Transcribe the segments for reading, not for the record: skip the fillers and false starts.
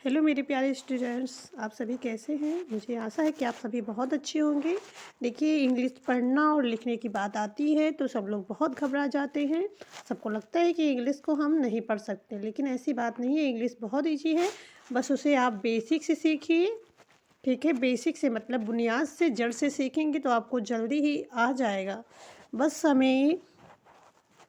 Hello मेरे प्यारे students, आप सभी कैसे हैं। मुझे आशा है कि आप सभी बहुत अच्छे होंगे। देखिए, इंग्लिश पढ़ना और लिखने की बात आती है तो सब लोग बहुत घबरा जाते हैं। सबको लगता है कि इंग्लिश को हम नहीं पढ़ सकते, लेकिन ऐसी बात नहीं है। इंग्लिश बहुत ईजी है, बस उसे आप बेसिक से सीखिए। ठीक है, बेसिक से मतलब बुनियाद से, जड़ से सीखेंगे तो आपको जल्दी ही आ जाएगा। बस हमें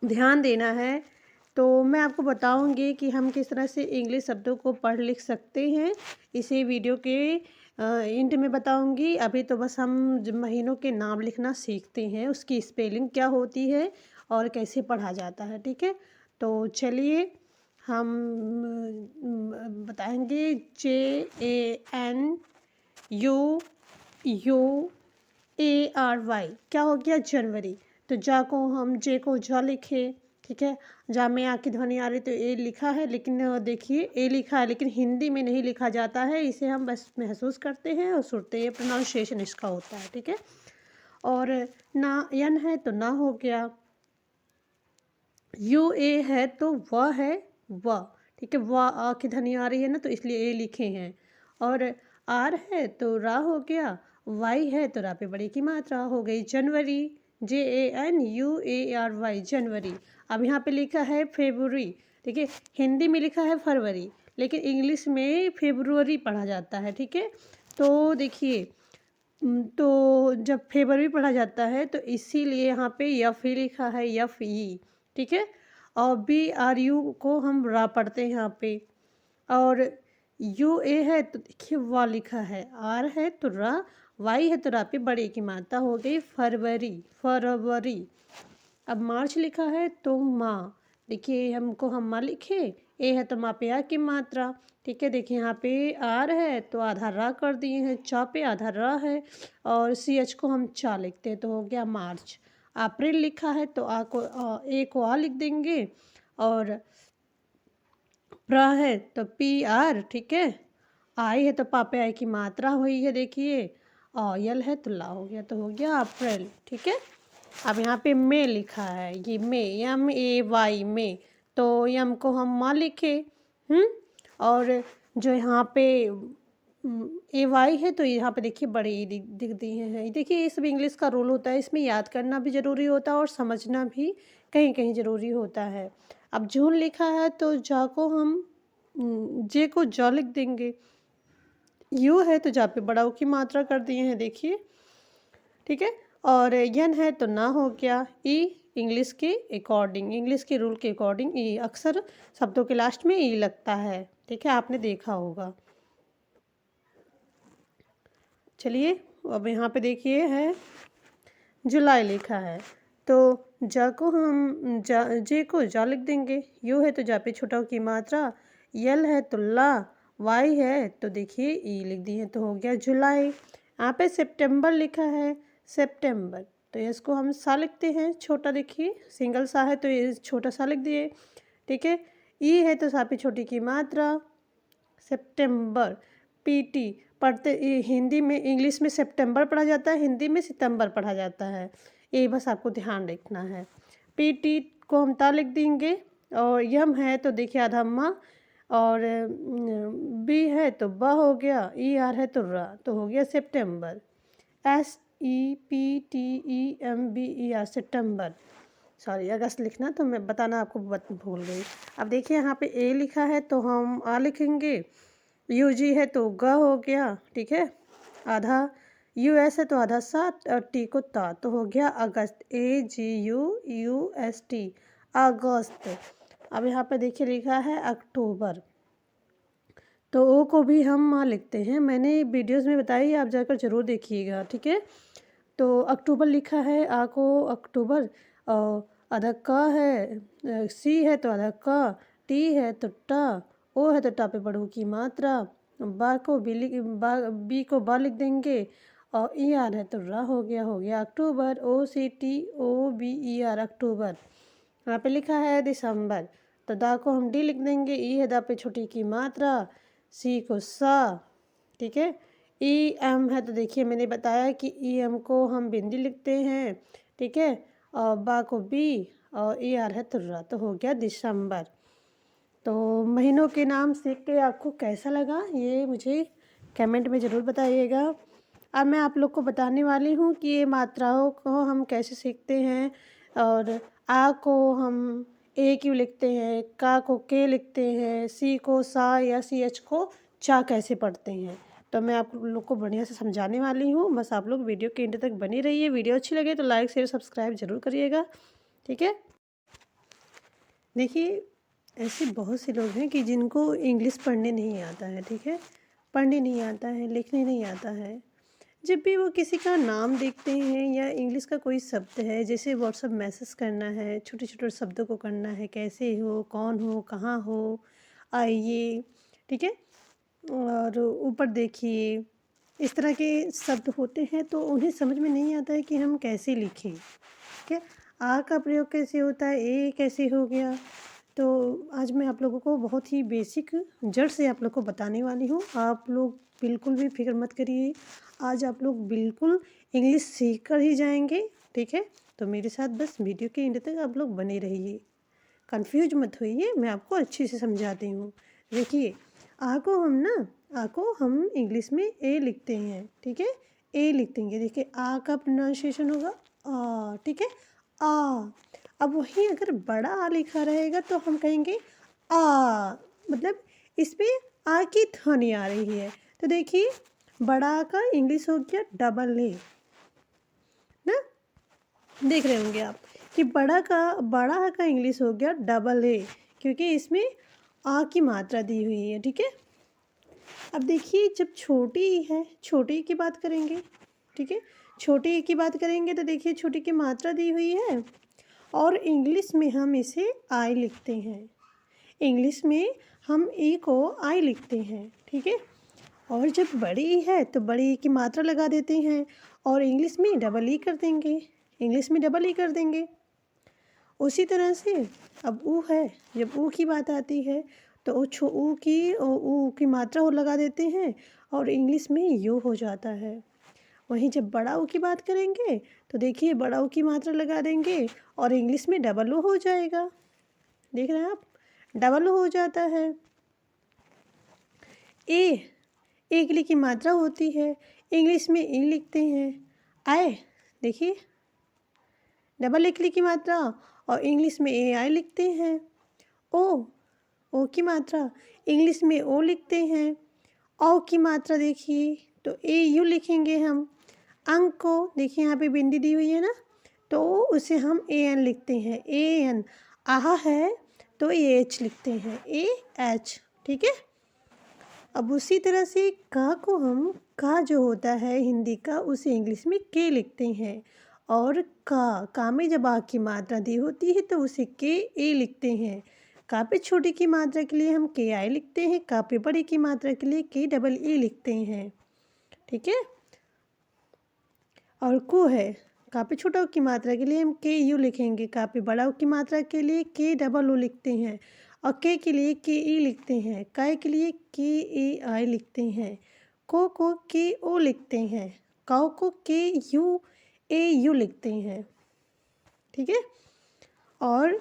ध्यान देना है। तो मैं आपको बताऊंगी कि हम किस तरह से इंग्लिश शब्दों को पढ़ लिख सकते हैं। इसी वीडियो के एंड में बताऊंगी। अभी तो बस हम महीनों के नाम लिखना सीखते हैं, उसकी स्पेलिंग क्या होती है और कैसे पढ़ा जाता है। ठीक है, तो चलिए हम बताएंगे। JANUARY क्या हो गया, जनवरी। तो जा को हम जे को जा लिखे। ठीक है, जा में आ की ध्वनि आ रही तो ए लिखा है, लेकिन देखिए ए लिखा है लेकिन हिंदी में नहीं लिखा जाता है। इसे हम बस महसूस करते हैं और सुनते हैं, प्रोनाउंसिएशन इसका होता है। ठीक है, और ना यन है तो ना हो गया। UA है तो वह है वह। ठीक है, वह आ की ध्वनि आ रही है ना, तो इसलिए ए लिखे हैं। और आर है तो रा हो गया। वाई है तो रा पे बड़े की मात्रा हो गई, जनवरी। JANUARY जनवरी। अब यहाँ पे लिखा है फेब्रुअरी। ठीक है, हिंदी में लिखा है फरवरी, लेकिन इंग्लिश में फेब्रुअरी पढ़ा जाता है। ठीक है, तो देखिए, तो जब फेब्रुअरी पढ़ा जाता है तो इसीलिए यहाँ पे यफ ही लिखा है, यफ ई। ठीक है, और BRU को हम रा पढ़ते हैं यहाँ पे। और UA है तो देखिए वा लिखा है, आर है तो रा, वाई है तो रा पे बड़े की मात्रा हो गई, फरवरी फरवरी। अब मार्च लिखा है तो माँ। देखिए, हमको हम माँ लिखे, ए है तो माँ पे आ की मात्रा। ठीक है, देखिए यहाँ पे आर है तो आधा रा कर दिए हैं, चा पे आधा रा है, और CH को हम चा लिखते हैं तो हो गया मार्च। अप्रैल लिखा है तो ए को आ लिख देंगे, और प्र है तो PR। ठीक है, आई है तो पापे आई की मात्रा हुई है, देखिए, और यल है तो ला हो गया, तो हो गया अप्रैल। ठीक है, अब यहाँ पे मे लिखा है, ये मे, MAY मे, तो यम को हम माँ लिखे। और जो यहाँ पे AY है तो यहाँ पे देखिए बड़े ई दिख दिए हैं। देखिए, ये सब इंग्लिश का रूल होता है, इसमें याद करना भी ज़रूरी होता है और समझना भी कहीं कहीं ज़रूरी होता है। अब जून लिखा है तो जा को हम जे को जा लिख देंगे। यू है तो जा पे बड़ा ऊ की मात्रा कर दिए हैं, देखिए। ठीक है, और यन है तो ना हो गया। ई इंग्लिश के अकॉर्डिंग, इंग्लिश के रूल के अकॉर्डिंग ई अक्सर शब्दों के लास्ट में ई लगता है। ठीक है, आपने देखा होगा। चलिए, अब यहाँ पे देखिए है जुलाई लिखा है तो जा को हम जे को जा लिख देंगे। यू है तो जा पे छोटा की मात्रा, यल है तो ला, वाई है तो देखिए ई लिख दिए तो हो गया जुलाई। यहाँ पे सितंबर लिखा है, सितंबर, तो इसको हम सा लिखते हैं, छोटा। देखिए, सिंगल सा है तो ये छोटा सा लिख दिए। ठीक है, ई है तो सा पे छोटी की मात्रा, सितंबर। PT पढ़ते हिंदी में, इंग्लिश में सितंबर पढ़ा जाता है, हिंदी में सितंबर पढ़ा जाता है। ये बस आपको ध्यान रखना है। PT को हम ता लिख देंगे, और यम है तो देखिए आधा माँ, और बी है तो बा हो गया, ER है तो रा, तो हो गया सितंबर। SEPTEMBER सितंबर। सॉरी, अगस्त लिखना तो मैं बताना आपको भूल गई। अब देखिए, यहाँ पे ए लिखा है तो हम आ लिखेंगे। UG है तो ग हो गया। ठीक है, आधा US है तो आधा सा, और टी को ता, तो हो गया अगस्त, AGUUST अगस्त। अब यहाँ पे देखिए लिखा है अक्टूबर, तो ओ को भी हम माँ लिखते हैं। मैंने वीडियोस में बताई, आप जाकर ज़रूर देखिएगा। ठीक है, तो अक्टूबर लिखा है, आ को अक्टूबर, और आधा का है, सी है तो आधा का, टी है तो टा, ओ है तो टा पे बड़ू की मात्रा, बा को बी को बा लिख देंगे, और ER है तो रा हो गया, अक्टूबर। OCTOBER अक्टूबर। यहाँ पे लिखा है दिसंबर, तो दा को हम डी लिख देंगे, ई है दा पे छोटी की मात्रा, सी को सा। ठीक है, EM है तो देखिए मैंने बताया कि EM को हम बिंदी लिखते हैं। ठीक है, और बा को बी, और ER है तो रा, तो हो गया दिसंबर। तो महीनों के नाम सीख के आपको कैसा लगा ये मुझे कमेंट में ज़रूर बताइएगा। अब मैं आप लोग को बताने वाली हूँ कि ये मात्राओं को हम कैसे सीखते हैं, और आ को हम ए क्यों लिखते हैं, का को के लिखते हैं, सी को सा या सी एच को चा कैसे पढ़ते हैं। तो मैं आप लोग को बढ़िया से समझाने वाली हूँ, बस आप लोग वीडियो के एंड तक बनी रहिए। वीडियो अच्छी लगे तो लाइक शेयर सब्सक्राइब ज़रूर करिएगा, ठीक है। देखिए, ऐसे बहुत से लोग हैं कि जिनको इंग्लिश पढ़ने नहीं आता है, ठीक है, पढ़ने नहीं आता है, लिखने नहीं आता है। जब भी वो किसी का नाम देखते हैं या इंग्लिश का कोई शब्द है, जैसे व्हाट्सअप मैसेज करना है, छोटे छोटे शब्दों को करना है, कैसे हो, कौन हो, कहाँ हो, आइए, ठीक है, और ऊपर देखिए, इस तरह के शब्द होते हैं तो उन्हें समझ में नहीं आता है कि हम कैसे लिखें, ठीक है। आ का प्रयोग कैसे होता है, ए कैसे हो गया। तो आज मैं आप लोगों को बहुत ही बेसिक जड़ से आप लोग को बताने वाली हूँ। आप लोग बिल्कुल भी फिक्र मत करिए, आज आप लोग बिल्कुल इंग्लिश सीख कर ही जाएंगे, ठीक है। तो मेरे साथ बस वीडियो के एंड तक आप लोग बने रहिए, कंफ्यूज मत होइए, मैं आपको अच्छे से समझाती हूँ। देखिए, आ को हम इंग्लिश में ए लिखते हैं, ठीक है, ए लिखेंगे। देखिए, आ का प्रोनाउंसिएशन होगा आ, ठीक है, आ। अब वही अगर बड़ा आ लिखा रहेगा तो हम कहेंगे आ, मतलब इसमें आ की ध्वनि आ रही है। तो देखिए, बड़ा आ का इंग्लिश हो गया डबल ए ना, देख रहे होंगे आप कि बड़ा आ का इंग्लिश हो गया डबल ए, क्योंकि इसमें आ की मात्रा दी हुई है, ठीक है। अब देखिए, जब छोटी है, छोटी की बात करेंगे, ठीक है, छोटी की बात करेंगे तो देखिए छोटी की मात्रा दी हुई है और इंग्लिश में हम इसे आई लिखते हैं। इंग्लिश में हम ई को आई लिखते हैं, ठीक है। और जब बड़ी है तो बड़ी की मात्रा लगा देते हैं और इंग्लिश में डबल ई कर देंगे, इंग्लिश में डबल ई कर देंगे। उसी तरह से अब ऊ है, जब ऊ की बात आती है तो ऊ की मात्रा हो लगा देते हैं और इंग्लिश में यू हो जाता है। वहीं जब बड़ा ऊ की बात करेंगे तो देखिए बड़ा ऊ की मात्रा लगा देंगे और इंग्लिश में डबल ओ हो जाएगा। देख रहे हैं आप, डबल ओ हो जाता है। ए के लिए की मात्रा होती है, इंग्लिश में ई लिखते हैं। आए, देखिए डबल ए के लिए की मात्रा और इंग्लिश में ए आई लिखते हैं। ओ की मात्रा इंग्लिश में ओ लिखते हैं। औ की मात्रा देखिए तो ए यू लिखेंगे हम। अंक को देखिए यहाँ पे बिंदी दी हुई है ना, तो उसे हम ए एन लिखते हैं, ए एन। आहा है तो ए एच लिखते हैं, ए एच, ठीक है। अब उसी तरह से का को हम, का जो होता है हिंदी का, उसे इंग्लिश में के लिखते हैं। और का में जब आ की मात्रा दी होती है तो उसे के ए लिखते हैं। का पे छोटी की मात्रा के लिए हम के आई लिखते हैं, का पे बड़ी की मात्रा के लिए के डबल ए लिखते हैं, ठीक है। और कु है, का पे छोटा की मात्रा के लिए हम के यू लिखेंगे, का पे बड़ा की मात्रा के लिए के डबल ओ लिखते हैं और के लिए के ई लिखते हैं, काय के लिए के ए आई लिखते हैं, को के ओ लिखते हैं, काउ को के यू ए यू लिखते हैं, ठीक है। और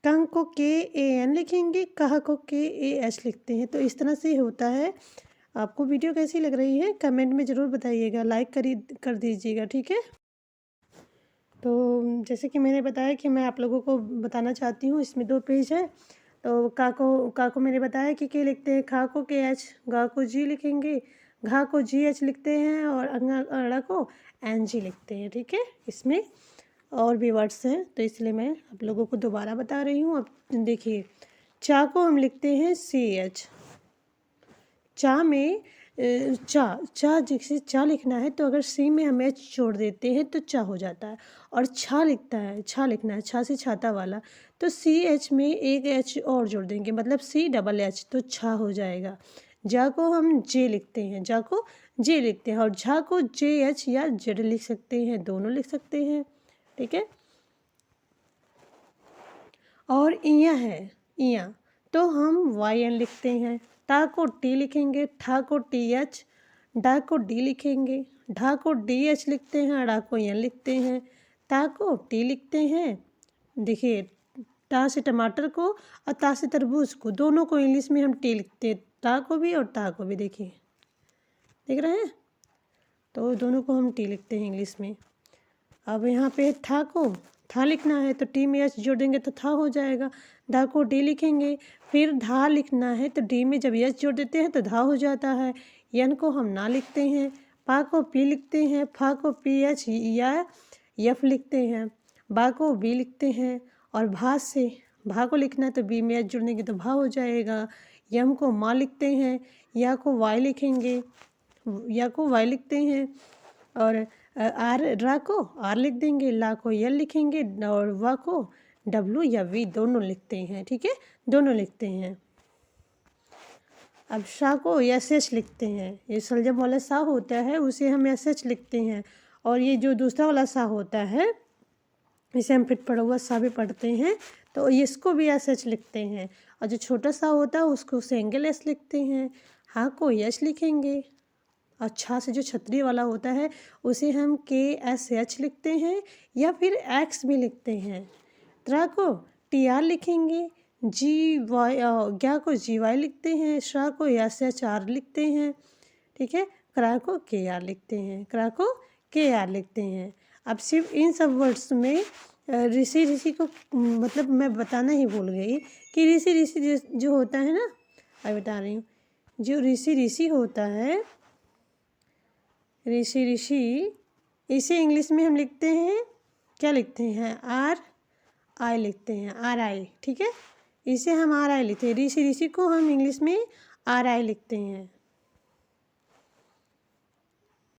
कंग को के ए एन लिखेंगे, कह को के ए एच लिखते हैं। तो इस तरह से होता है। आपको वीडियो कैसी लग रही है कमेंट में ज़रूर बताइएगा, लाइक कर दीजिएगा, ठीक है। तो जैसे कि मैंने बताया कि मैं आप लोगों को बताना चाहती हूँ, इसमें 2 पेज है। तो का को मैंने बताया कि के लिखते हैं, खा को के एच, गा को जी लिखेंगे, घा को जी एच लिखते हैं और अड़ा को एन जी लिखते हैं, ठीक है। इसमें और भी वर्ड्स हैं तो इसलिए मैं आप लोगों को दोबारा बता रही हूँ। अब देखिए, चा को हम लिखते हैं सी एच। चा में चा जैसे चा लिखना है तो अगर सी में हम एच जोड़ देते हैं तो चा हो जाता है। और छा लिखना है, छा से छाता वाला, तो सी एच में एक एच और जोड़ देंगे, मतलब सी डबल एच, तो छा हो जाएगा। जा को हम जे लिखते हैं, जा को जे लिखते हैं और झा को जे एच या जेड लिख सकते हैं, दोनों लिख सकते हैं, ठीक है। और इया है, इया तो हम वाई एन लिखते हैं। टा को टी लिखेंगे, ठा को टी एच, डा को डी लिखेंगे, ढा को डी एच लिखते हैं, अड़ा को एन लिखते हैं, ता को टी लिखते हैं। देखिए, टा से टमाटर को और ता से तरबूज को, दोनों को इंग्लिश में हम टी लिखते हैं, टा को भी और ता को भी। देखिए, देख रहे हैं, तो दोनों को हम टी लिखते हैं इंग्लिश में। अब यहाँ पे था को था लिखना है तो टी में एच जोड़ देंगे तो था हो जाएगा। धा को डी लिखेंगे, फिर धा लिखना है तो डी में जब एच जोड़ देते हैं तो धा हो जाता है। यन को हम ना लिखते हैं, पा को पी लिखते हैं, फा को पी एच या यफ लिखते हैं, बा को बी लिखते हैं, और भा से भा को लिखना है तो बी में एच जुड़ने के तो भा हो जाएगा। यम को माँ लिखते हैं, या को वाई लिखेंगे, या को वाई लिखते हैं, और आर रा को आर लिख देंगे, ला को यल लिखेंगे, और वा को डब्लू या वी दोनों लिखते हैं। ठीक है, दोनों लिखते हैं। अब शा को एस एच लिखते हैं, ये सलजम वाला सा होता है उसे हम एस एच लिखते हैं, और ये जो दूसरा वाला सा होता है इसे हम फिर पढ़ा हुआ सा भी पढ़ते हैं, तो इसको भी एस एच लिखते हैं, और जो छोटा सा होता है उसको सिंगल एस लिखते हैं। हाँ को यश लिखेंगे, अच्छा से जो छतरी वाला होता है उसे हम के एस एच लिखते हैं या फिर एक्स भी लिखते हैं। त्रा को टी आर लिखेंगे, जी वाई ज्ञा को जी वाई लिखते हैं, शा को एस एच आर लिखते हैं। ठीक है, क्रा को के आर लिखते हैं, क्रा को के आर लिखते हैं। अब सिर्फ इन सब वर्ड्स में ऋषि ऋषि को मतलब मैं बताना ही भूल गई कि ऋषि ऋषि जो होता है ना, मैं बता रही हूँ, जो ऋषि ऋषि होता है, ऋषि ऋषि इसे इंग्लिश में हम लिखते हैं, क्या लिखते हैं, आर आई लिखते हैं, आर आई। ठीक है, इसे हम आर आई लिखते हैं, ऋषि ऋषि को हम इंग्लिश में आर आई लिखते हैं।